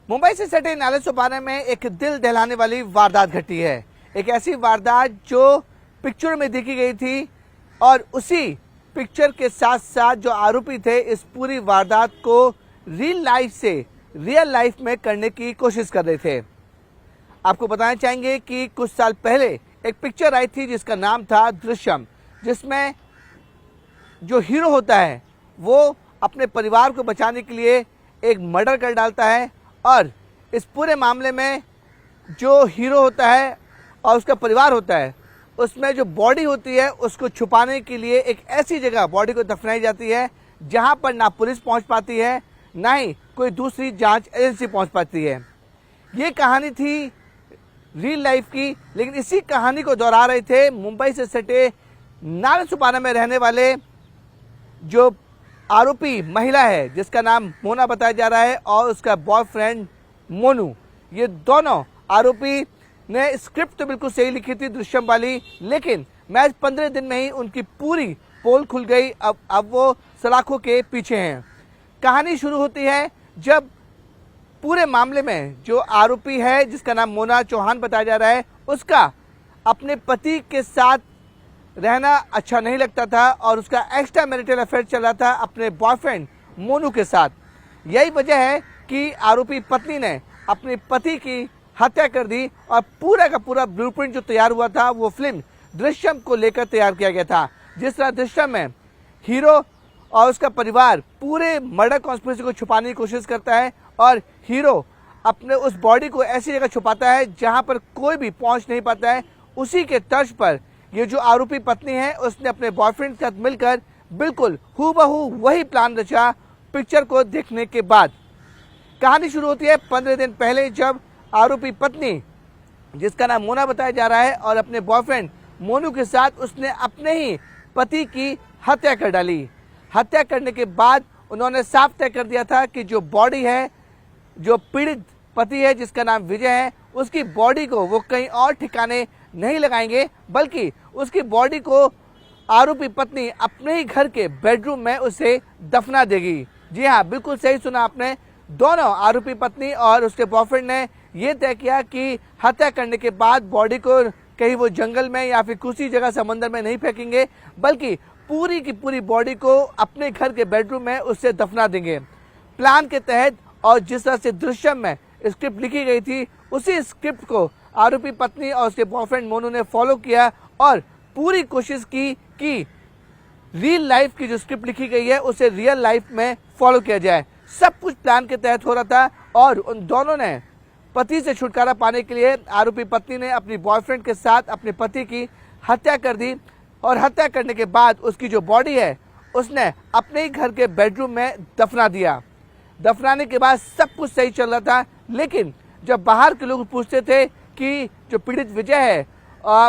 मुंबई से सटे नाले सुपारा में एक दिल दहलाने वाली वारदात घटी है। एक ऐसी वारदात जो पिक्चर में देखी गई थी और उसी पिक्चर के साथ साथ जो आरोपी थे इस पूरी वारदात को रियल लाइफ में करने की कोशिश कर रहे थे। आपको बताना चाहेंगे कि कुछ साल पहले एक पिक्चर आई थी जिसका नाम था दृश्यम, जिसमें जो हीरो होता है वो अपने परिवार को बचाने के लिए एक मर्डर कर डालता है और इस पूरे मामले में जो हीरो होता है और उसका परिवार होता है उसमें जो बॉडी होती है उसको छुपाने के लिए एक ऐसी जगह बॉडी को दफनाई जाती है जहां पर ना पुलिस पहुंच पाती है ना ही कोई दूसरी जांच एजेंसी पहुंच पाती है। ये कहानी थी रियल लाइफ की, लेकिन इसी कहानी को दोहरा रहे थे मुंबई से सटे नाले सुपारा में रहने वाले जो आरोपी महिला है जिसका नाम मोना बताया जा रहा है और उसका बॉयफ्रेंड मोनू। ये दोनों आरोपी ने स्क्रिप्ट तो बिल्कुल सही लिखी थी दृश्यम वाली, लेकिन मैच 15 दिन में ही उनकी पूरी पोल खुल गई। अब वो सलाखों के पीछे हैं। कहानी शुरू होती है जब पूरे मामले में जो आरोपी है जिसका नाम मोना चौहान बताया जा रहा है उसका अपने पति के साथ रहना अच्छा नहीं लगता था और उसका एक्स्ट्रा मैरिटल अफेयर चल रहा था अपने बॉयफ्रेंड मोनू के साथ। यही वजह है कि आरोपी पत्नी ने अपने पति की हत्या कर दी और पूरा का पूरा ब्लूप्रिंट जो तैयार हुआ था वो फिल्म दृश्यम को लेकर तैयार किया गया था। जिस तरह दृश्यम में हीरो और उसका परिवार पूरे मर्डर कॉन्स्पिरेसी को छुपाने की कोशिश करता है और हीरो अपने उस बॉडी को ऐसी जगह छुपाता है जहां पर कोई भी पहुंच नहीं पाता है, उसी के तर्ज पर ये जो आरोपी पत्नी है उसने अपने बॉयफ्रेंड के साथ मिलकर बिल्कुल हूबहू वही प्लान रचा। पिक्चर को देखने के बाद कहानी शुरू होती है 15 दिन पहले जब आरोपी पत्नी जिसका नाम मोना बताया जा रहा है और अपने बॉयफ्रेंड मोनू के साथ उसने अपने ही पति की हत्या कर डाली। हत्या करने के बाद उन्होंने साफ तय कर दिया था कि जो बॉडी है, जो पीड़ित पति है जिसका नाम विजय है, उसकी बॉडी को वो कहीं और ठिकाने नहीं लगाएंगे बल्कि उसकी बॉडी को आरोपी पत्नी अपने ही घर के बेडरूम में उसे दफना देगी। जी हाँ, बिल्कुल सही सुना आपने। दोनों आरोपी पत्नी और उसके बॉयफ्रेंड ने यह तय किया कि हत्या करने के बाद बॉडी को कहीं वो जंगल में या फिर किसी जगह समंदर में नहीं फेंकेंगे बल्कि पूरी की पूरी बॉडी को अपने घर के बेडरूम में उससे दफना देंगे। प्लान के तहत और जिस तरह से दृश्यम में स्क्रिप्ट लिखी गई थी उसी स्क्रिप्ट को आरोपी पत्नी और उसके बॉयफ्रेंड मोनू ने फॉलो किया और पूरी कोशिश की कि रियल लाइफ की जो स्क्रिप्ट लिखी गई है उसे रियल लाइफ में फॉलो किया जाए। सब कुछ प्लान के तहत हो रहा था और उन दोनों ने पति से छुटकारा पाने के लिए आरोपी पत्नी ने अपनी बॉयफ्रेंड के साथ अपने पति की हत्या कर दी और हत्या करने के बाद उसकी जो बॉडी है उसने अपने ही घर के बेडरूम में दफना दिया। दफनाने के बाद सब कुछ सही चल रहा था, लेकिन जब बाहर के लोग पूछते थे कि जो पीड़ित विजय है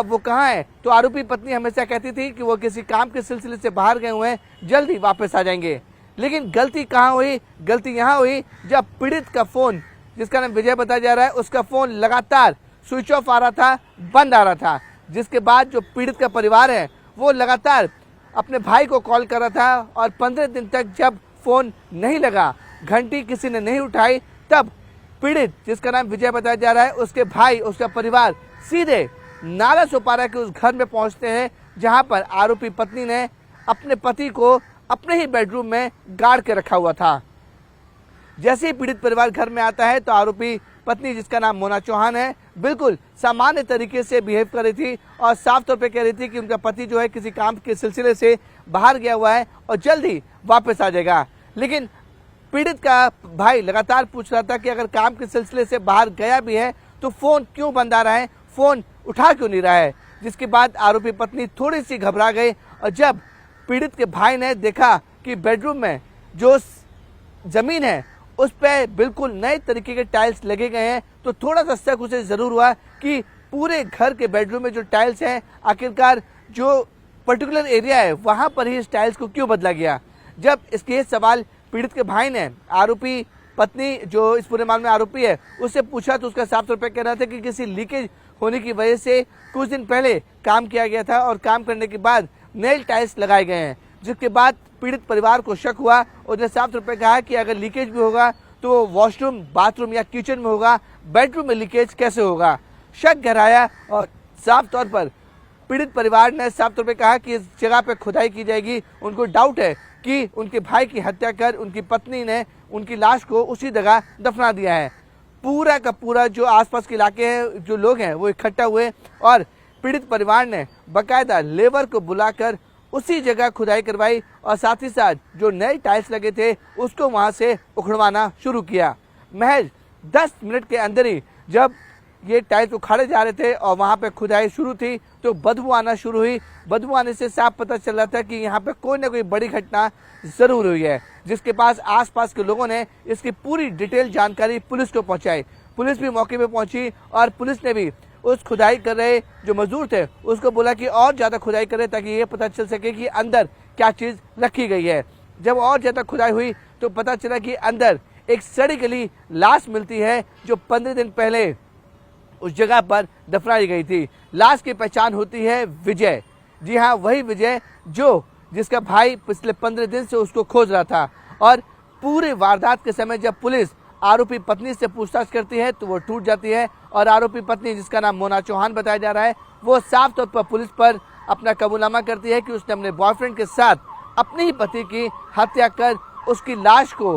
वो कहाँ है, तो आरोपी पत्नी हमेशा कहती थी कि वो किसी काम के सिलसिले से बाहर गए हुए हैं, जल्दी वापस आ जाएंगे। लेकिन गलती कहाँ हुई? गलती यहाँ हुई जब पीड़ित का फोन जिसका नाम विजय बताया जा रहा है उसका फोन लगातार स्विच ऑफ आ रहा था, बंद आ रहा था, जिसके बाद जो पीड़ित का परिवार है वो लगातार अपने भाई को कॉल कर रहा था और 15 दिन तक जब फोन नहीं लगा, घंटी किसी ने नहीं उठाई, तब पीड़ित जिसका नाम विजय बताया जा रहा है उसके भाई, उसका परिवार सीधे नाला सुपारा के उस घर में पहुंचते हैं जहां पर आरोपी पत्नी ने अपने पति को अपने ही बेडरूम में गाड़ के रखा हुआ था। जैसे ही पीड़ित परिवार घर में आता है तो आरोपी पत्नी जिसका नाम मोना चौहान है बिल्कुल सामान्य तरीके से बिहेव कर रही थी और साफ तौर पे कह रही थी कि उनका पति जो है किसी काम के सिलसिले से बाहर गया हुआ है और जल्दी वापस आ जाएगा। लेकिन पीड़ित का भाई लगातार पूछ रहा था कि अगर काम के सिलसिले से बाहर गया भी है तो फोन क्यों बंद आ रहा है, फोन उठा क्यों नहीं रहा है। जिसके बाद आरोपी पत्नी थोड़ी सी घबरा गई और जब पीड़ित के भाई ने देखा कि बेडरूम में जो जमीन है उस पर बिल्कुल नए तरीके के टाइल्स लगे गए हैं तो थोड़ा सा शक उसे जरूर हुआ कि पूरे घर के बेडरूम में जो टाइल्स हैं आखिरकार जो पर्टिकुलर एरिया है वहां पर ही इस टाइल्स को क्यों बदला गया। जब इसके सवाल पीड़ित के भाई ने आरोपी पत्नी जो इस पूरे मामले में आरोपी है उससे पूछा तो उसका साफ तौर पर कह रहा था कि किसी लीकेज होने की वजह से कुछ दिन पहले काम किया गया था और काम करने के बाद नए टाइल्स लगाए गए हैं। जिसके बाद पीड़ित परिवार को शक हुआ और उसने साफ तौर पर कहा कि अगर लीकेज भी होगा तो वो वॉशरूम, बाथरूम या किचन में होगा, बेडरूम में लीकेज कैसे होगा। शक गहराया और साफ तौर पर पीड़ित परिवार ने साफ तौर पे कहा कि इस जगह पे खुदाई की जाएगी। उनको डाउट है कि उनके भाई की हत्या कर उनकी पत्नी ने उनकी लाश को उसी जगह दफना दिया है। पूरा का पूरा जो आसपास के इलाके हैं, जो लोग हैं, वो इकट्ठा हुए और पीड़ित परिवार ने बाकायदा लेबर को बुलाकर उसी जगह खुदाई करवाई और साथ ही साथ जो नए टाइल्स लगे थे उसको वहां से उखड़वाना शुरू किया। महज 10 मिनट के अंदर ही जब ये टाइल्स उखाड़े जा रहे थे और वहां पे खुदाई शुरू थी तो बदबू आना शुरू हुई। बदबू आने से साफ पता चल रहा था कि यहाँ पे कोई ना कोई बड़ी घटना जरूर हुई है, जिसके पास आसपास के लोगों ने इसकी पूरी डिटेल जानकारी पुलिस को पहुंचाई। पुलिस भी मौके पे पहुंची और पुलिस ने भी उस खुदाई कर रहे जो मजदूर थे उसको बोला कि और ज्यादा खुदाई करे ताकि ये पता चल सके कि अंदर क्या चीज रखी गई है। जब और ज्यादा खुदाई हुई तो पता चला कि अंदर एक सड़ी गली लाश मिलती है जो 15 दिन पहले उस जगह पर दफनाई गई थी। लाश की पहचान होती है विजय। जी हाँ, वही विजय जिसका भाई पिछले 15 दिन से उसको खोज रहा था। और पूरे वारदात के समय जब पुलिस आरोपी पत्नी से पूछताछ करती है तो वो टूट जाती है और आरोपी पत्नी, जिसका नाम मोना चौहान बताया जा रहा है, वो साफ तौर पर पुलिस पर अपना कबूलनामा करती है कि उसने अपने बॉयफ्रेंड के साथ अपने ही पति की हत्या कर उसकी लाश को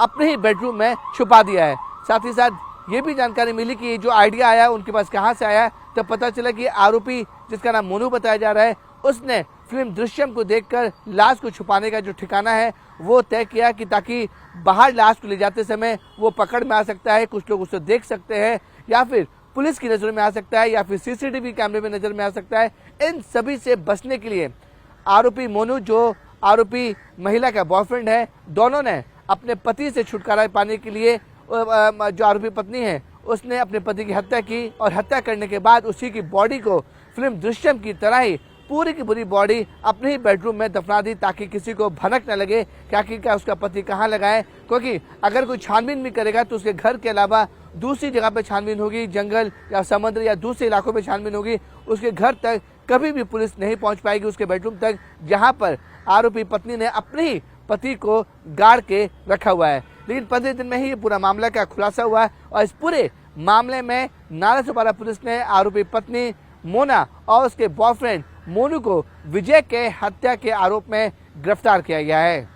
अपने ही बेडरूम में छुपा दिया है। साथ ही साथ ये भी जानकारी मिली कि जो आइडिया आया उनके पास कहाँ से आया, तब पता चला कि आरोपी, जिसका नाम मोनू बताया जा रहा है, उसने फिल्म दृश्यम को देखकर लाश को छुपाने का जो ठिकाना है वो तय किया कि ताकि बाहर लाश को ले जाते समय वो पकड़ में आ सकता है, कुछ लोग उसे देख सकते हैं या फिर पुलिस की नजर में आ सकता है या फिर सीसीटीवी कैमरे में नजर में आ सकता है। इन सभी से बचने के लिए आरोपी मोनू, जो आरोपी महिला का बॉयफ्रेंड है, दोनों ने अपने पति से छुटकारा पाने के लिए, जो आरोपी पत्नी है उसने अपने पति की हत्या की और हत्या करने के बाद उसी की बॉडी को फिल्म दृश्यम की तरह ही पूरी की पूरी बॉडी अपने ही बेडरूम में दफना दी ताकि किसी को भनक न लगे कि आखिरकार उसका पति कहाँ लगा है। क्योंकि अगर कोई छानबीन भी करेगा तो उसके घर के अलावा दूसरी जगह पे छानबीन होगी, जंगल या समुद्र या दूसरे इलाकों में छानबीन होगी, उसके घर तक कभी भी पुलिस नहीं पहुंच पाएगी, उसके बेडरूम तक, जहां पर आरोपी पत्नी ने अपने ही पति को गाड़ के रखा हुआ है। लेकिन 15 दिन में ही ये पूरा मामला का खुलासा हुआ है और इस पूरे मामले में नालासोपारा पुलिस ने आरोपी पत्नी मोना और उसके बॉयफ्रेंड मोनू को विजय के हत्या के आरोप में गिरफ्तार किया गया है।